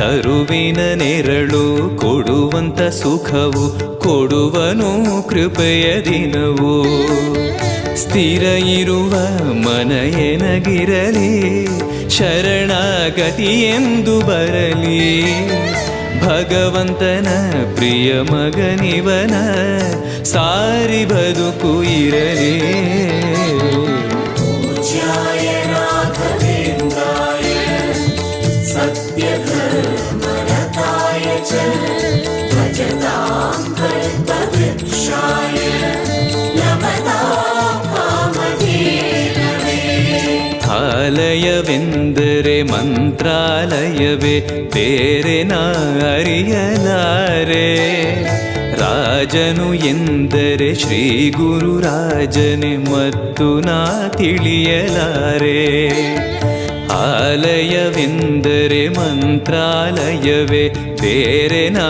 ತರುವಿನ ನೆರಳು ಕೊಡುವಂತ ಸುಖವು ಕೊಡುವನು ಕೃಪೆಯ ದಿನವು. ಸ್ಥಿರ ಇರುವ ಮನ ಎನಗಿರಲಿ ಶರಣಾಗತಿ ಎಂದು ಬರಲಿ. ಭಗವಂತನ ಪ್ರಿಯ ಮಗನಿವನ ಸಾರಿ ಬದುಕು ಇರಲಿ. ಆಲಯವೆಂದರೆ ಮಂತ್ರಾಲಯವೇ ಬೇರೆ ನಾ ಅರಿಯಲಾರೆ. ರಾಜನು ಎಂದರೆ ಶ್ರೀ ಗುರುರಾಜನೇ ಮತ್ತು ನಾ ತಿಳಿಯಲಾರೆ. ಆಲಯವೆಂದರೆ ಮಂತ್ರಾಲಯವೇ ಬೇರೆ ನಾ